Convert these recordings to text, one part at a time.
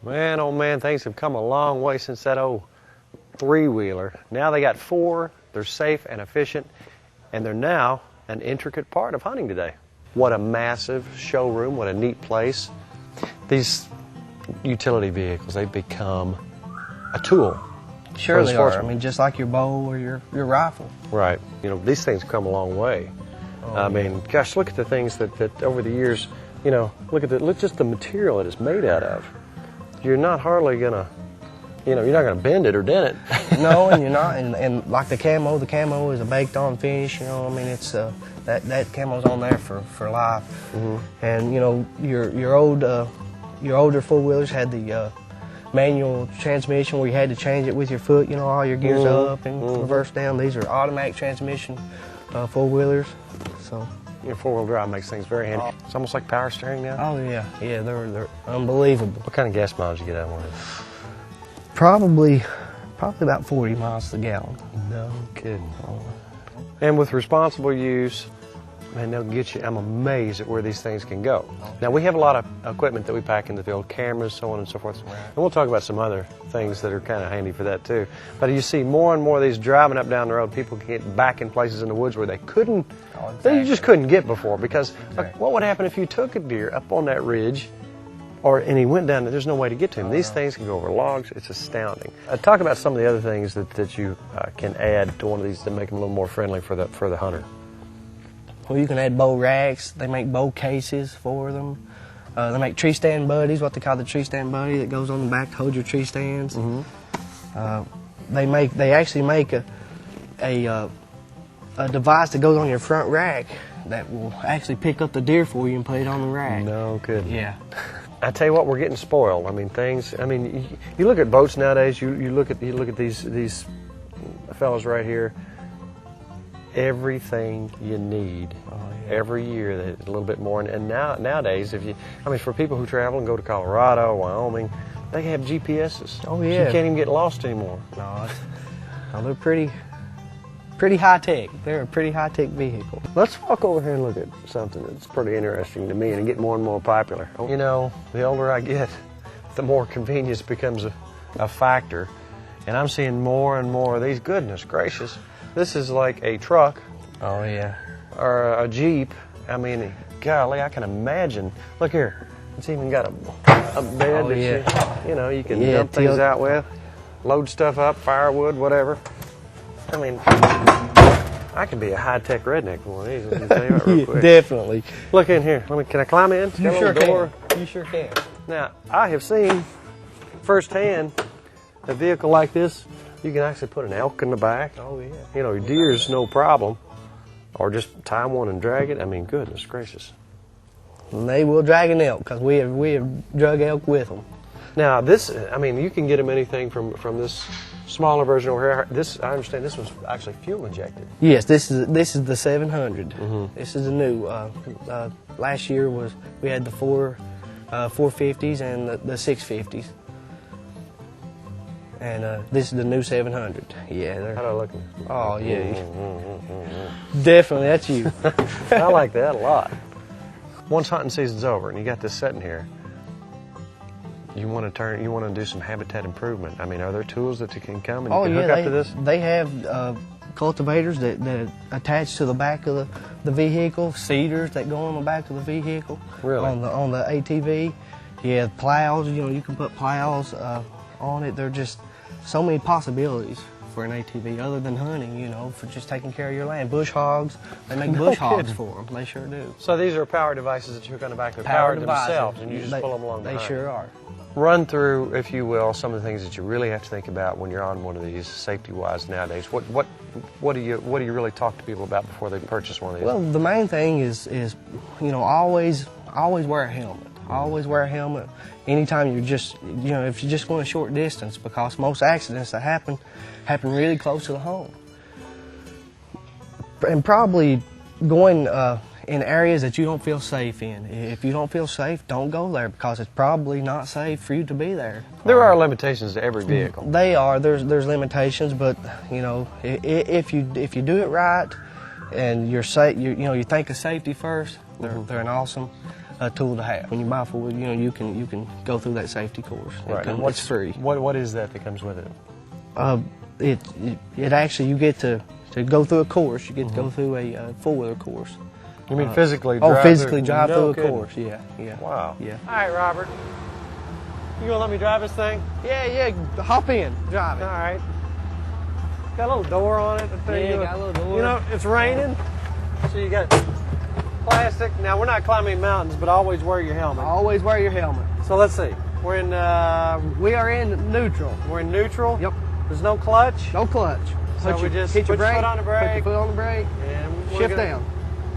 Man, oh man, things have come a long way since that old three-wheeler. Now they got four, they're safe and efficient, and they're now an intricate part of hunting today. What a massive showroom, what a neat place. These utility vehicles, they've become a tool. Sure they are. I mean, just like your bow or your rifle. Right. You know, these things come a long way. I mean, gosh, look at the things that over the years, you know, look just the material it is made out of. You're not hardly gonna, you know, you're not gonna bend it or dent it. No, and you're not. And like the camo is a baked on finish. You know, I mean, it's that camo's on there for life. Mm-hmm. And you know, your older four-wheelers had the manual transmission where you had to change it with your foot. You know, all your gears up and reverse down. These are automatic transmission four-wheelers. So your four-wheel drive makes things very handy. It's almost like power steering now. Oh yeah, they're unbelievable. What kind of gas mileage you get out of one of these? Probably about 40 miles to the gallon. No kidding. And with responsible use, man, they'll get you. I'm amazed at where these things can go. Now, we have a lot of equipment that we pack in the field, cameras, so on and so forth. And we'll talk about some other things that are kind of handy for that, too. But you see more and more of these driving up down the road. People can get back in places in the woods where they couldn't, they just couldn't get before. Because like, what would happen if you took a deer up on that ridge and he went down there? There's no way to get to him. These things can go over logs. It's astounding. Talk about some of the other things that you can add to one of these to make them a little more friendly for the hunter. Well, you can add bow racks. They make bow cases for them. They make tree stand buddies, what they call the tree stand buddy that goes on the back to hold your tree stands. Mm-hmm. They actually make a device that goes on your front rack that will actually pick up the deer for you and put it on the rack. No kidding. Yeah. I tell you what, we're getting spoiled. I mean, things. I mean, you look at boats nowadays. You look at these fellas right here. Everything you need every year, a little bit more. And nowadays, for people who travel and go to Colorado, Wyoming, they have GPSs. Oh yeah. So you can't even get lost anymore. No, they're pretty high tech. They're a pretty high tech vehicle. Let's walk over here and look at something that's pretty interesting to me and get more and more popular. You know, the older I get, the more convenience becomes a factor. And I'm seeing more and more of these. Goodness gracious. This is like a truck. Oh, yeah. Or a Jeep. I mean, golly, I can imagine. Look here. It's even got a bed that you can dump things out with, load stuff up, firewood, whatever. I mean, I can be a high-tech redneck for one of these. Let me tell you that real quick. Definitely. Look in here. Can I climb in? You sure can. You sure can. Now, I have seen firsthand a vehicle like this. You can actually put an elk in the back. Oh, yeah. You know, deer's no problem. Or just tie one and drag it. I mean, goodness gracious. And they will drag an elk because we have drug elk with them. Now, this, I mean, you can get them anything from this smaller version over here. This, I understand this was actually fuel injected. Yes, this is the 700. Mm-hmm. This is the new. Last year we had the 450s and the 650s. And this is the new 700. Yeah. How do I look? Oh, yeah. Definitely, that's you. I like that a lot. Once hunting season's over and you got this sitting here, you want to do some habitat improvement. I mean, are there tools that you can come and you can hook up to this? They have cultivators that attach to the back of the vehicle, seeders that go on the back of the vehicle. Really? On the ATV. You have plows. You know, you can put plows on it. They're just so many possibilities for an ATV other than hunting, you know, for just taking care of your land. Bush hogs, they make bush hogs for them. They sure do. So these are power devices that you're going to back. They're powered themselves, and you just pull them along behind. They sure are. Run through, if you will, some of the things that you really have to think about when you're on one of these, safety-wise nowadays. What do you really talk to people about before they purchase one of these? Well, the main thing is you know, always wear a helmet. Always wear a helmet anytime you're just, you know, if you're just going a short distance, because most accidents that happen really close to the home. And probably going in areas that you don't feel safe in. If you don't feel safe, don't go there, because it's probably not safe for you to be there. There are limitations to every vehicle. They are. There's limitations, but you know, if you do it right and you're safe, you think of safety first. They're an awesome tool to have. When you buy a four-wheel, you know, you can go through that safety course. Right. And It's free. What is that comes with it? It actually, you get to go through a course. You get to go through a four-wheeler course. You mean physically? Physically drive No through a kidding. course. Yeah, yeah. Wow. Yeah. All right, Robert. You gonna let me drive this thing? Yeah. Hop in, drive it. All right. Got a little door on it. Yeah, got a little door. You know, it's raining, so you got plastic. Now, we're not climbing mountains, but always wear your helmet. Always wear your helmet. So let's see. We're in. We are in neutral. We're in neutral. Yep. There's no clutch. No clutch. So we just hit your put your brake, foot on the brake. Put your foot on the brake. And we're Shift gonna down.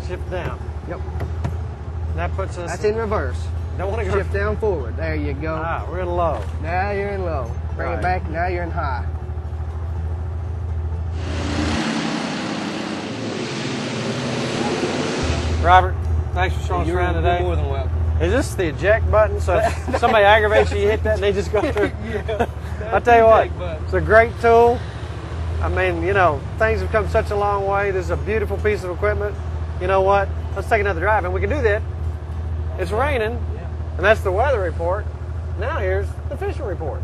Shift down. Yep. And that puts us. That's in reverse. Don't want to go. Shift down forward. There you go. Ah, we're in low. Now you're in low. Bring Right. it back. Now you're in high. Robert, thanks for showing us around today. You're more than welcome. Is this the eject button? So if somebody aggravates you, you hit that and they just go through. I'll tell you what, it's a great tool. I mean, you know, things have come such a long way. This is a beautiful piece of equipment. You know what? Let's take another drive, and we can do that. It's raining, and that's the weather report. Now here's the fishing report.